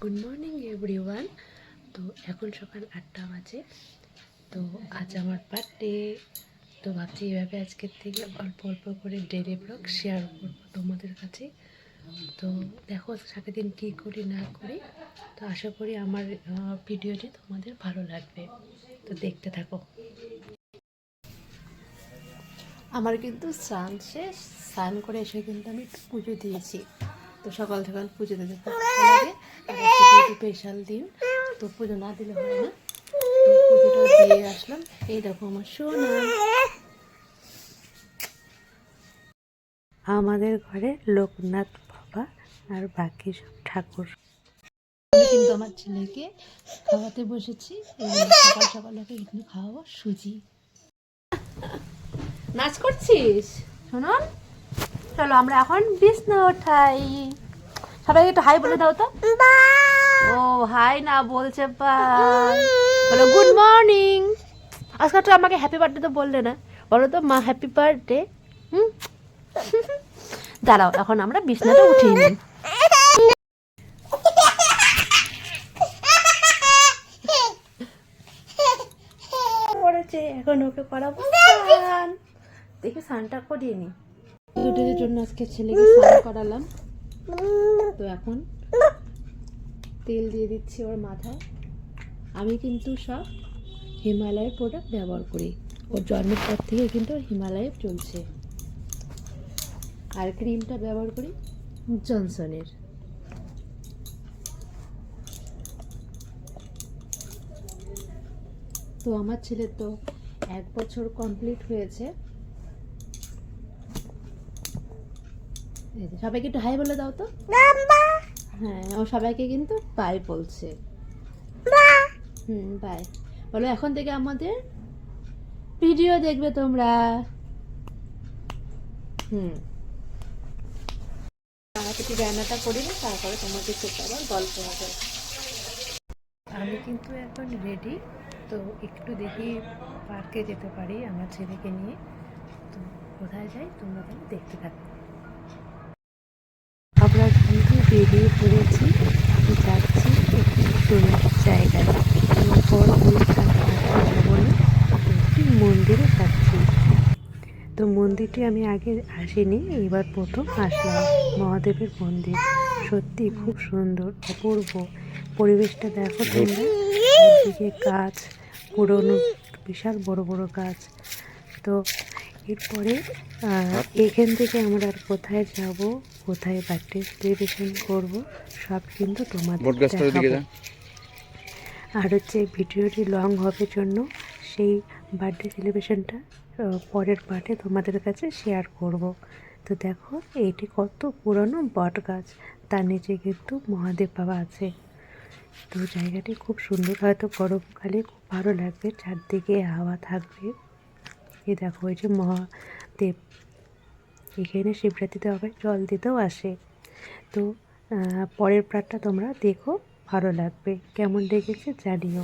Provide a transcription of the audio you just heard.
Good morning everyone. তো এখন সকাল 8টা বাজে। তো আজ আমার বার্থডে। তো ভাবছি এভাবে আজকের থেকে অল্প অল্প করে ডেলি ব্লগ শেয়ার করবো তোমাদের কাছে। তো দেখো সারাদিন কী করি না করি। তো আশা করি আমার ভিডিওটি তোমাদের ভালো লাগবে। তো দেখতে থাকো। আমার কিন্তু স্নান শেষ, স্নান করে এসে কিন্তু আমি একটু পুজো দিয়েছি। তো সকাল সকাল পুজো দিতে খুব ভালো লাগে, আর একটু স্পেশাল দিন, তো পুজো না দিলে হয় না। তো পুজোটা দিয়ে আসলাম। এই দেখো আমার সোনা। আমাদের ঘরে লোকনাথ বাবা আর বাকি সব ঠাকুর। আমি কিন্তু আমার ছেলেকে খাওয়াতে বসেছি। সকাল সকাল ওকে একটু খাওয়াবো সুজি। নাচ করছিস শুনুন? চলো আমরা এখন বিছনা ওঠাই। সবাইকে একটু হাই বলে দাও তো। ও হাই না বলছে, বাই বলো, গুড মর্নিং। আজকে তো আমাকে হ্যাপি বার্থডে তো বললে না, বলো তো মা হ্যাপি বার্থডে। দাঁড়াও, এখন আমরা বিছনাটা উঠিয়ে নিই। পড়েছে, এখন ওকে করাবো স্নান। দেখি স্নানটা করিয়ে নি। দুটোদের জন্য আজকে ছেলেকে স্নান করালাম। তো এখন তেল দিয়ে দিচ্ছি ওর মাথায়। আমি কিন্তু সব হিমালয়ের প্রোডাক্ট ব্যবহার করি। ওর জন্মের পর থেকে কিন্তু হিমালয়ের চলছে। আর ক্রিমটা ব্যবহার করি জনসনের। তো আমার ছেলের তো 1 বছর কমপ্লিট হয়েছে। সবাইকে একটু হাই বলে দাও তো। হ্যাঁ, ও সবাইকে কিন্তু বাই বলছে। বাই বলো। এখন থেকে আমাদের ভিডিও দেখবে তোমরা। তাড়াতাড়ি রান্নাটা করি না, তারপরে তোমাদের সাথে আবার গল্প হবে। আমি কিন্তু এখন রেডি। তো একটু দেখি পার্কে যেতে পারি আমার ছেলেকে নিয়ে। তো কোথায় যাই তোমরা তাহলে দেখতে থাকো। আমরা কিন্তু বেরিয়ে পড়েছি, যাচ্ছি একটি সুন্দর জায়গায়। এরপর ওই পার্কে বলে একটি মন্দিরে যাচ্ছি। তো মন্দিরটি আমি আগে আসিনি, এবার প্রথম আসলাম। মহাদেবের মন্দির সত্যি খুব সুন্দর, অপূর্ব। পরিবেশটা দেখো তোমরা, চারদিকে গাছ, পুরনো বিশাল বড় বড় গাছ। তো এরপরে এখান থেকে আমরা আর কোথায় যাব, কোথায় বার্থডে সেলিব্রেশন করব, সব কিন্তু তোমাদের দেখাবো। আর হচ্ছে ভিডিওটি লং হবে জন্য সেই বার্থডে সেলিব্রেশনটা পরের পার্টে তোমাদের কাছে শেয়ার করব। তো দেখো এইটি কত পুরনো বট গাছ, তার নিচে কিন্তু মহাদেব বাবা আছে। তো জায়গাটি খুব সুন্দর, হয়তো গরমকালে খুব ভালো লাগবে, চারদিকে হাওয়া থাকবে। এই দেখো এই যে মহাদেব, এখানে শিবরাত্রিতে আবার জল দিতেও আসে। তো পরের পার্টটা তোমরা দেখো, ভালো লাগবে। কেমন লেগেছে জানিও।